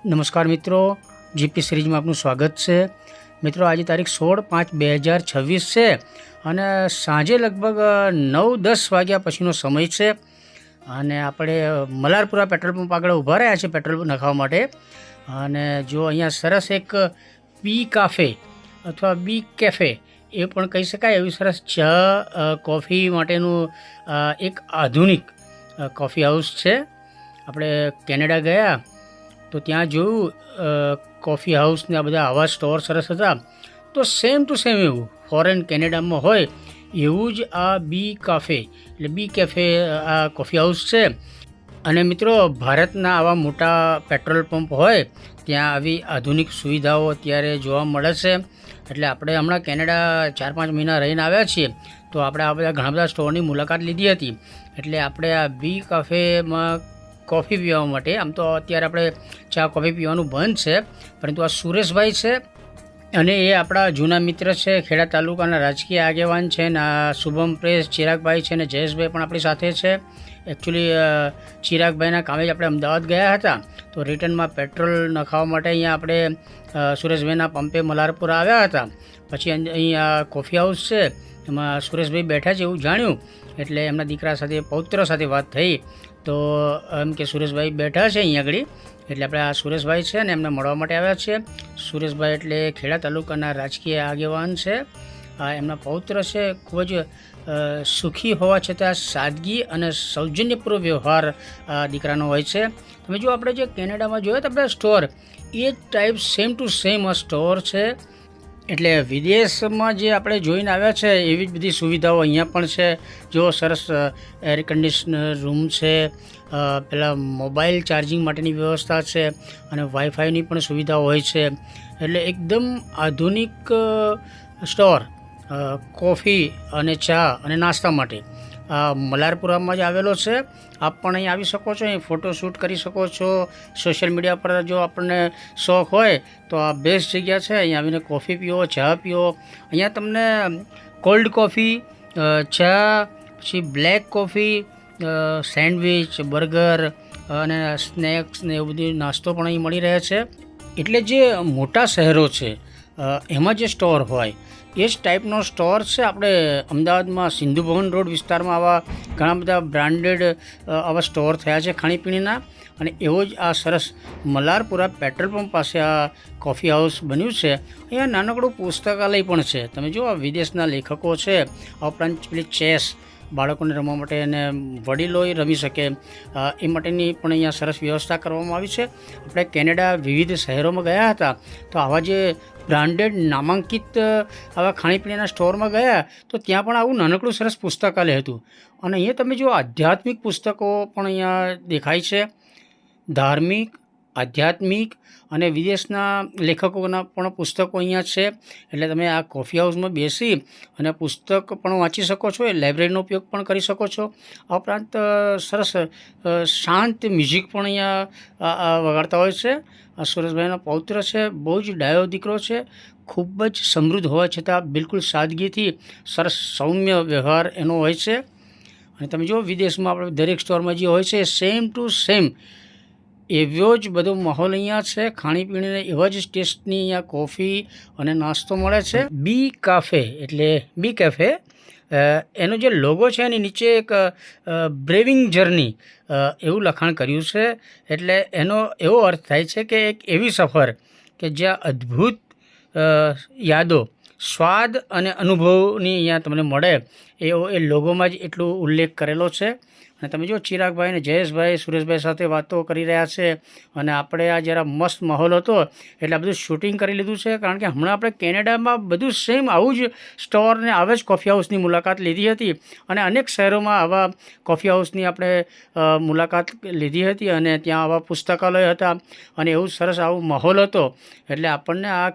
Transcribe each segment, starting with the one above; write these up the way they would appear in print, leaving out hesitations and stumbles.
નમસ્કાર મિત્રો, જીપી સિરીઝમાં આપનું સ્વાગત છે. મિત્રો, આજે તારીખ 16/5/2026 છે અને સાંજે લગભગ 9-10 વાગ્યા પછીનો સમય છે અને આપણે મલારપુરા પેટ્રોલ પંપ આગળ ઊભા રહ્યા છે પેટ્રોલ નખાવવા માટે. અને જો અહીંયા સરસ એક બી કાફે અથવા બી કેફે એ પણ કહી શકાય એવી સરસ ચા કોફી માટેનું એક આધુનિક કોફી હાઉસ છે. આપણે કેનેડા ગયા તો ત્યાં જોયું કોફી હાઉસને આ બધા આવા સ્ટોર સરસ હતા. તો સેમ ટુ સેમ એવું ફોરેન કેનેડામાં હોય એવું જ આ બી કાફે એટલે બી કેફે આ કોફી હાઉસ છે. અને મિત્રો, ભારતના આવા મોટા પેટ્રોલ પંપ હોય ત્યાં આવી આધુનિક સુવિધાઓ અત્યારે જોવા મળે છે. એટલે આપણે હમણાં કેનેડા 4-5 મહિના રહીને આવ્યા છીએ તો આપણે આ બધા ઘણા બધા સ્ટોરની મુલાકાત લીધી હતી. એટલે આપણે આ બી કાફેમાં કોફી પીવા માટે, આમ તો અત્યારે આપણે ચા કોફી પીવાનું બંધ છે, પરંતુ આ સુરેશભાઈ છે અને એ આપણા જૂના મિત્ર છે, ખેડા તાલુકાના રાજકીય આગેવાન છે ને આ શુભમ પ્રેસ ચિરાગભાઈ છે ને જયેશભાઈ પણ આપણી સાથે છે. એકચ્યુઅલી ચિરાગભાઈના કામે જ આપણે અમદાવાદ ગયા હતા તો રિટર્નમાં પેટ્રોલ નખાવવા માટે અહીંયા આપણે સુરેશભાઈના પંપે મલારપુરા આવ્યા હતા. પછી અહીંયા કોફી હાઉસ છે એમાં સુરેશભાઈ બેઠા છે એવું જાણ્યું એટલે એમના દીકરા સાથે પૌત્ર સાથે વાત થઈ તો એમ કે સુરેશભાઈ બેઠા છે અહીંયા આગળ. એટલે આપણે આ સુરેશભાઈ છે ને એમને મળવા માટે આવ્યા છીએ. સુરેશભાઈ એટલે ખેડા તાલુકાના રાજકીય આગેવાન છે. એમના પૌત્ર છે. ખૂબ જ સુખી હોવા છતાં સાદગી અને સૌજન્યપૂર્વક વ્યવહાર દીકરાનો હોય છે. તમે જો આપણે જે કેનેડામાં જોયો તો આપણે સ્ટોર એ જ ટાઈપ સેમ ટુ સેમ આ સ્ટોર છે. એટલે વિદેશમાં જે આપણે જોઈને આવ્યા છે એવી જ બધી સુવિધાઓ અહીંયા પણ છે. જો સરસ એર કન્ડિશનર રૂમ છે, પેલા મોબાઈલ ચાર્જિંગ માટેની વ્યવસ્થા છે અને વાઈફાઈની પણ સુવિધાઓ હોય છે. એટલે એકદમ આધુનિક સ્ટોર કોફી અને ચા અને નાસ્તા માટે મલારપુરામાં જ આવેલો છે. આપ પણ અહીં આવી શકો છો, અહીં ફોટોશૂટ કરી શકો છો. સોશિયલ મીડિયા પર જો આપણને શોખ હોય તો આ બેસ્ટ જગ્યા છે. અહીં આવીને કોફી પીઓ, ચા પીઓ. અહીંયા તમને કોલ્ડ કોફી, ચા, પછી બ્લેક કોફી, સેન્ડવિચ, બર્ગર અને સ્નેક્સ ને એવું બધું નાસ્તો પણ અહીં મળી રહે છે. એટલે જે મોટા શહેરો છે એમાં જે સ્ટોર હોય એ જ ટાઈપનો સ્ટોર છે. આપણે અમદાવાદમાં સિંધુ ભવન રોડ વિસ્તારમાં આવા ઘણા બધા બ્રાન્ડેડ આવા સ્ટોર થયા છે ખાણીપીણીના. અને એવો જ આ સરસ મલારપુરા પેટ્રોલ પંપ પાસે આ કોફી હાઉસ બન્યું છે. અહીંયા નાનકડું પુસ્તકાલય પણ છે. તમે જુઓ, વિદેશના લેખકો છે. આ ઉપરાંત પેલી ચેસ બાળકોને રમવા માટે અને વડીલોએ રમી શકે એ માટેની પણ અહીંયા સરસ વ્યવસ્થા કરવામાં આવી છે. આપણે કેનેડા વિવિધ શહેરોમાં ગયા હતા તો આવા જે બ્રાન્ડેડ નામાંકિત આવા ખાણીપીણીના સ્ટોરમાં ગયા તો ત્યાં પણ આવું નાનકડું સરસ પુસ્તકાલય હતું. અને અહીંયા તમે જો આધ્યાત્મિક પુસ્તકો પણ અહીંયા દેખાય છે. ધાર્મિક, આધ્યાત્મિક અને વિદેશના લેખકોના પણ પુસ્તકો અહીંયા છે. એટલે તમે આ કોફી હાઉસમાં બેસી અને પુસ્તક પણ વાંચી શકો છો. એ લાઇબ્રેરીનો ઉપયોગ પણ કરી શકો છો. આ ઉપરાંત સરસ શાંત મ્યુઝિક પણ અહીંયા વગાડતા હોય છે. આ સુરેશભાઈનો પૌત્ર છે, બહુ જ ડાયો દીકરો છે. ખૂબ જ સમૃદ્ધ હોવા છતાં બિલકુલ સાદગીથી સરસ સૌમ્ય વ્યવહાર એનો હોય છે. અને તમે જુઓ, વિદેશમાં આપણે દરેક સ્ટોરમાં જે હોય છે સેમ ટુ સેમ એવો જ બધો માહોલ અહીંયા છે. ખાણીપીણીને એવા જ ટેસ્ટની અહીંયા કોફી અને નાસ્તો મળે છે. બી કાફે એટલે બી કેફે, એનો જે લોગો છે એની નીચે એક બ્રેવિંગ જર્ની એવું લખાણ કર્યું છે. એટલે એનો એવો અર્થ થાય છે કે એક એવી સફર કે જ્યાં અદ્ભુત યાદો, સ્વાદ અને અનુભવની અહીંયા તમને મળે એવો એ લોગોમાં જ એટલો ઉલ્લેખ કરેલો છે. અને તમે જો, ચિરાગભાઈ અને જયેશભાઈ સુરેશભાઈ સાથે વાતો કરી રહ્યા છે. અને આપણે આ જરા મસ્ત માહોલ હતો એટલે આ બધું શૂટિંગ કરી લીધું છે. કારણ કે હમણાં આપણે કેનેડામાં બધું સેમ આવું જ સ્ટોર ને આવે જ કોફી હાઉસની મુલાકાત લીધી હતી અને અનેક શહેરોમાં આવા કોફી હાઉસની આપણે મુલાકાત લીધી હતી અને ત્યાં આવા પુસ્તકાલય હતા અને એવું સરસ આવું માહોલ હતો. એટલે આપણને આ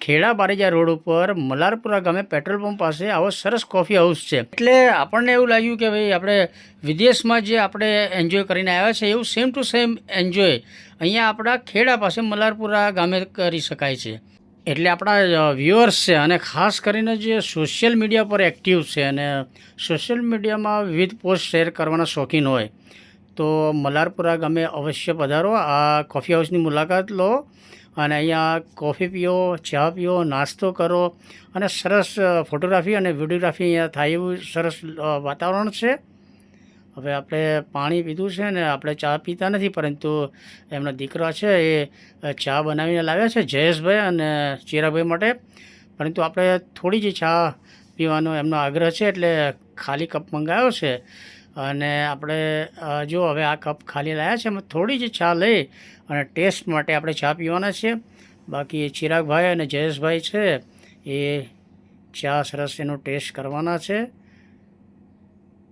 ખેડા બારેજા રોડ ઉપર મલારપુરા ગામે પેટ્રોલ પંપ પાસે આવો સરસ કોફી હાઉસ છે. એટલે આપણને એવું લાગ્યું કે ભાઈ આપણે વિદેશમાં જે આપણે એન્જોય કરીને આવ્યા છે એવું સેમ ટુ સેમ એન્જોય અહીંયા આપણા ખેડા પાસે મલારપુરા ગામે કરી શકાય છે. એટલે આપણા વ્યુઅર્સ છે અને ખાસ કરીને જે સોશિયલ મીડિયા પર એક્ટિવ છે અને સોશિયલ મીડિયામાં વિવિધ પોસ્ટ શેર કરવાના શોખીન હોય તો મલારપુરા ગામે અવશ્ય પધારો, આ કોફી હાઉસની મુલાકાત લો અને અહીંયા કોફી પીઓ, ચા પીઓ, નાસ્તો કરો અને સરસ ફોટોગ્રાફી અને વિડીયોગ્રાફી અહીંયા થાય એવું સરસ વાતાવરણ છે. હવે આપણે પાણી પીધું છે ને આપણે ચા પીતા નથી, પરંતુ એમના દીકરા છે એ ચા બનાવીને લાવ્યા છે જયેશભાઈ અને ચિરાગભાઈ માટે. પરંતુ આપણે થોડી જ ચા પીવાનો એમનો આગ્રહ છે એટલે ખાલી કપ મંગાવ્યો છે. અને આપણે જો હવે આ કપ ખાલી લાવ્યા છે, એમાં થોડી જ ચા લઈ અને ટેસ્ટ માટે આપણે ચા પીવાના છે. બાકી ચિરાગભાઈ અને જયેશભાઈ છે એ ચા સરસ એનો ટેસ્ટ કરવાના છે.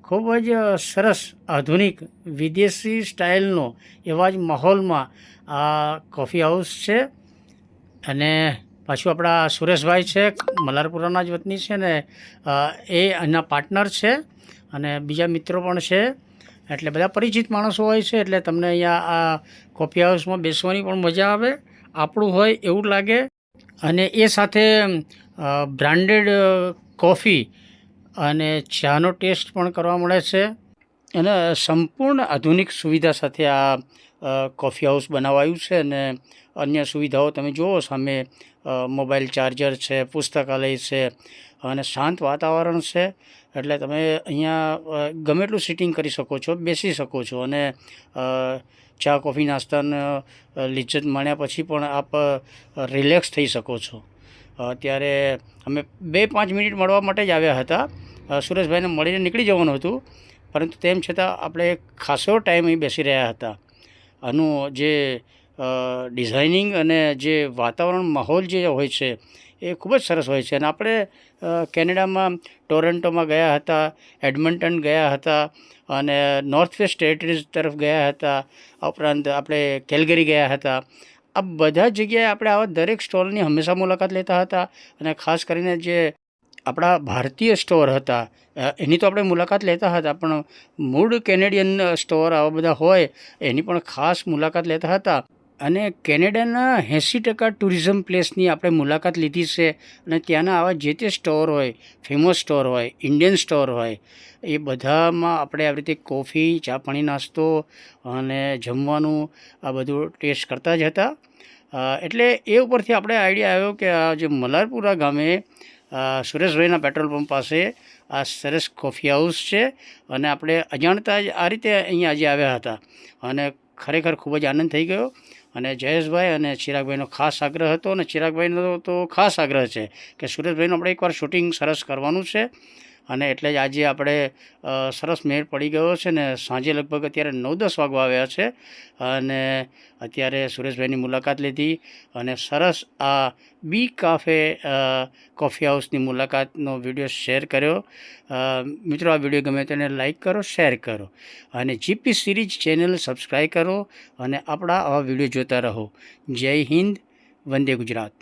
ખૂબ જ સરસ આધુનિક વિદેશી સ્ટાઇલનો એવા જ માહોલમાં આ કોફી હાઉસ છે. અને પાછું આપણા સુરેશભાઈ છે, મલારપુરાના જ વતની છે ને એ એના પાર્ટનર છે અને બીજા મિત્રો પણ છે. એટલે બધા પરિચિત માણસો હોય છે એટલે તમને અહીંયા આ કોફી હાઉસમાં બેસવાની પણ મજા આવે, આપણું હોય એવું લાગે. અને એ સાથે બ્રાન્ડેડ કોફી અને ચાનો ટેસ્ટ પણ કરવા મળે છે. અને સંપૂર્ણ આધુનિક સુવિધા સાથે આ કોફી હાઉસ બનાવાયું છે. અને અન્ય સુવિધાઓ તમે જુઓ સામે, મોબાઈલ ચાર્જર છે, પુસ્તકાલય છે અને શાંત વાતાવરણ છે. એટલે તમે અહીંયા ગમે એટલું સિટિંગ કરી શકો છો, બેસી શકો છો અને ચા કોફી નાસ્તાને લિજ્જત માણ્યા પછી પણ આપ રિલેક્સ થઈ શકો છો. ત્યારે અમે 2-5 મિનિટ મળવા માટે જ આવ્યા હતા. સુરેશભાઈને મળીને નીકળી જવાનું હતું, પરંતુ તેમ છતાં આપણે ખાસો ટાઈમ અહીં બેસી રહ્યા હતા. આનું જે ડિઝાઇનિંગ અને જે વાતાવરણ માહોલ જે હોય છે એ ખૂબ જ સરસ હોય છે. અને આપણે કેનેડામાં ટોરન્ટોમાં ગયા હતા, એડમન્ટન ગયા હતા અને નોર્થ વેસ્ટ ટેરેટરીઝ તરફ ગયા હતા, આ ઉપરાંત આપણે કેલગરી ગયા હતા. આ બધા જગ્યાએ આપણે આવા દરેક સ્ટોરની હંમેશા મુલાકાત લેતા હતા. અને ખાસ કરીને જે આપણા ભારતીય સ્ટોર હતા એની તો આપણે મુલાકાત લેતા હતા, પણ મૂળ કેનેડિયન સ્ટોર આવા બધા હોય એની પણ ખાસ મુલાકાત લેતા હતા. અને કેનેડાના 80% ટુરિઝમ પ્લેસની આપણે મુલાકાત લીધી છે. અને ત્યાંના આવા જે તે સ્ટોર હોય, ફેમસ સ્ટોર હોય, ઇન્ડિયન સ્ટોર હોય, એ બધામાં આપણે આવી રીતે કોફી, ચા પાણી, નાસ્તો અને જમવાનું આ બધું ટેસ્ટ કરતા જ હતા. એટલે એ ઉપરથી આપણે આઈડિયા આવ્યો કે આ જે મલારપુરા ગામે સુરેશભાઈના પેટ્રોલ પંપ પાસે આ સરસ કોફી હાઉસ છે. અને આપણે અજાણતા જ આ રીતે અહીંયા આજે આવ્યા હતા અને ખરેખર ખૂબ જ આનંદ થઈ ગયો. અને જયેશભાઈ અને ચિરાગભાઈનો ખાસ આગ્રહ હતો, અને ચિરાગભાઈનો તો ખાસ આગ્રહ છે કે સુરેશભાઈનું આપણે એકવાર શૂટિંગ સરસ કરવાનું છે. અને એટલે જ આજે આપણે સરસ મેળ પડી ગયો છે ને સાંજે લગભગ અત્યારે 9-10 વાગવા આવ્યા છે. અને અત્યારે સુરેશભાઈની મુલાકાત લીધી અને સરસ આ બી કાફે કોફી હાઉસની મુલાકાતનો વિડીયો શેર કર્યો. મિત્રો, આ વિડીયો ગમે તેને લાઈક કરો, શેર કરો અને જીપી સિરીઝ ચેનલ સબસ્ક્રાઈબ કરો અને આપણા આવા વિડીયો જોતા રહો. જય હિન્દ, વંદે ગુજરાત.